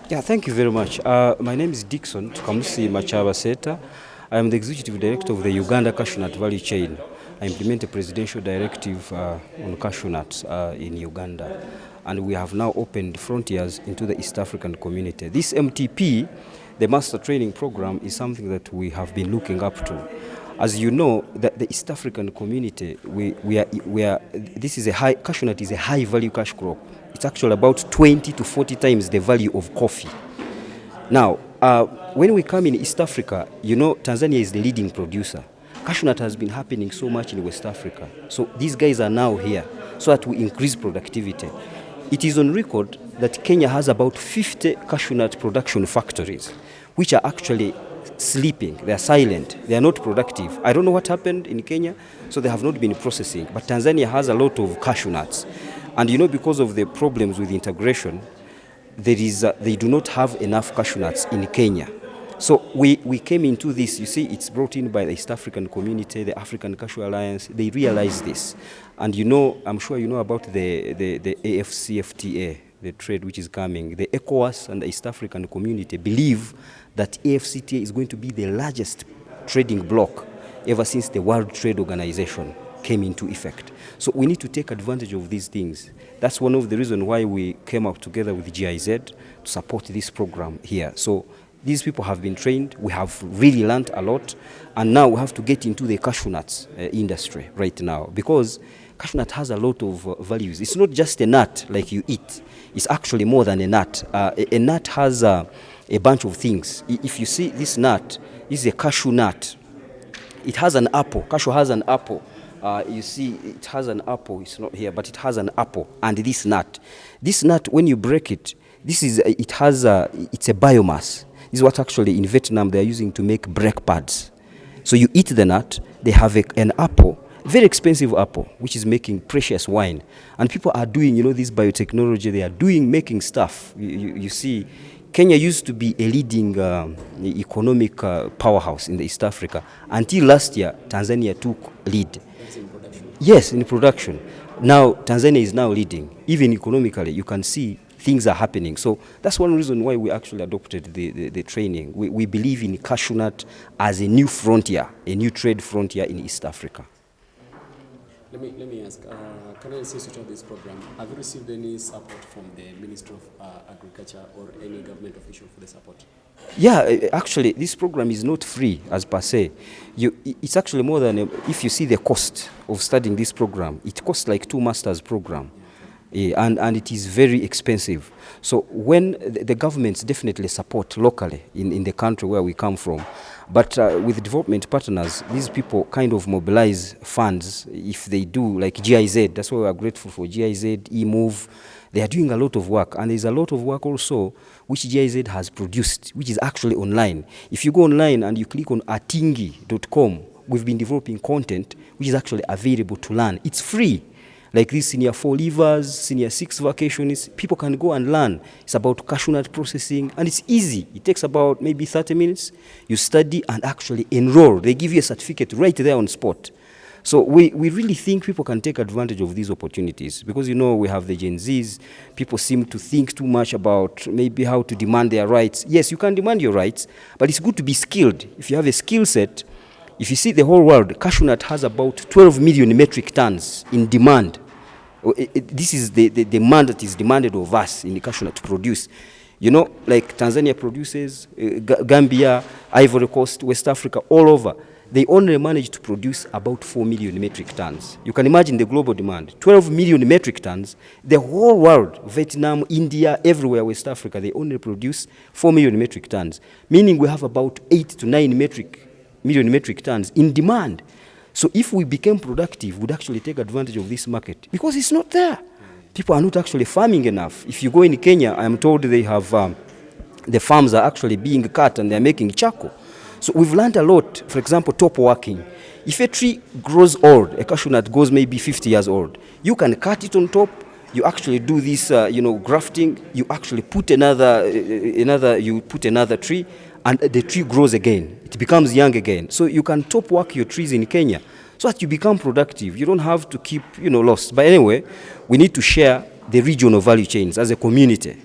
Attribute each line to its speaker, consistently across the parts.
Speaker 1: Yeah, thank you very much. My name is Dixon Tukamusi Machaba Seta. I am the Executive Director of the Uganda Cashew Nut Value Chain. I implement a presidential directive on cashew nuts in Uganda. And we have now opened frontiers into the East African community. This MTP, the Master Training Program, is something that we have been looking up to. As you know, the East African community, this is cashew nut is a high value cash crop. It's actually about 20 to 40 times the value of coffee. Now, when we come in East Africa, you know, Tanzania is the leading producer. Cashew nut has been happening so much in West Africa. So these guys are now here so that we increase productivity. It is on record that Kenya has about 50 cashew nut production factories, which are actually sleeping. They are silent. They are not productive. I don't know what happened in Kenya, so they have not been processing. But Tanzania has a lot of cashew nuts. And you know, because of the problems with integration, they do not have enough cashew nuts in Kenya. So we came into this, you see, it's brought in by the East African community, the African Cashew Alliance. They realize this. And you know, I'm sure you know about the AFCFTA, the trade which is coming. The ECOWAS and the East African community believe that AFCTA is going to be the largest trading bloc ever since the World Trade Organization came into effect. So we need to take advantage of these things. That's one of the reasons why we came up together with GIZ to support this program here. So these people have been trained. We have really learned a lot. And now we have to get into the cashew nuts industry right now, because cashew nut has a lot of values. It's not just a nut like you eat. It's actually more than a nut. A nut has a bunch of things. If you see this nut, this is a cashew nut. It has an apple. Cashew has an apple. You see, it has an apple. It's not here, but it has an apple. And this nut, when you break it, it's a biomass. This is what actually in Vietnam they are using to make brake pads. So you eat the nut. They have an apple, very expensive apple, which is making precious wine. And people are doing, you know, this biotechnology. They are making stuff. You see, Kenya used to be a leading economic powerhouse in the East Africa. Until last year, Tanzania took lead.
Speaker 2: In production.
Speaker 1: Yes, in production. Now, Tanzania is now leading. Even economically, you can see things are happening. So that's one reason why we actually adopted the training. We believe in cashew nut as a new frontier, a new trade frontier in East Africa.
Speaker 2: Let me ask, can I assist you to this program? Have you received any support from the Ministry of Agriculture or any government official for the support?
Speaker 1: Yeah, actually, this program is not free as per se. It's actually more than, if you see the cost of studying this program, it costs like 2 master's program. And it is very expensive. So when the governments definitely support locally in the country where we come from, but with development partners, these people kind of mobilize funds if they do, like GIZ. That's why we are grateful for GIZ, eMove. They are doing a lot of work, and there's a lot of work also which GIZ has produced, which is actually online. If you go online and you click on atingi.com, we've been developing content which is actually available to learn. It's free. Like these senior 4 leavers, senior 6 vacationists, people can go and learn. It's about cashew nut processing, and it's easy. It takes about maybe 30 minutes. You study and actually enroll. They give you a certificate right there on spot. So we really think people can take advantage of these opportunities, because, you know, we have the Gen Zs. People seem to think too much about maybe how to demand their rights. Yes, you can demand your rights, but it's good to be skilled. If you have a skill set, if you see the whole world, cashew nut has about 12 million metric tons in demand. This is the demand that is demanded of us in the cashew nut to produce. You know, like Tanzania produces, Gambia, Ivory Coast, West Africa, all over. They only manage to produce about 4 million metric tons. You can imagine the global demand. 12 million metric tons. The whole world, Vietnam, India, everywhere, West Africa, they only produce 4 million metric tons. Meaning we have about 8 to 9 million metric tons in demand. So if we became productive, we'd actually take advantage of this market, because it's not there. People are not actually farming enough. If you go in Kenya, I'm told they have, the farms are actually being cut and they're making charcoal. So we've learned a lot. For example, top working. If a tree grows old, a cashew nut goes maybe 50 years old, you can cut it on top. You actually do this, grafting. You actually put another tree, and the tree grows again. It becomes young again. So you can top work your trees in Kenya so that you become productive. You don't have to keep, lost. But anyway, we need to share the regional value chains as a community.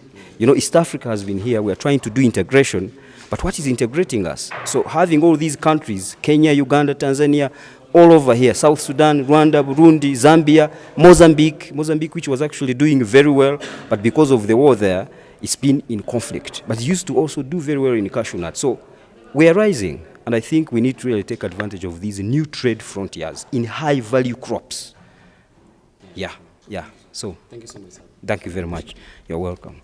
Speaker 1: You know, East Africa has been here. We are trying to do integration, but what is integrating us? So having all these countries, Kenya, Uganda, Tanzania, all over here, South Sudan, Rwanda, Burundi, Zambia, Mozambique, which was actually doing very well, but because of the war there, it's been in conflict. But it used to also do very well in cashew nut. So we are rising, and I think we need to really take advantage of these new trade frontiers in high-value crops. Yeah. So
Speaker 2: Thank you so much, sir.
Speaker 1: thank you very much. You're welcome.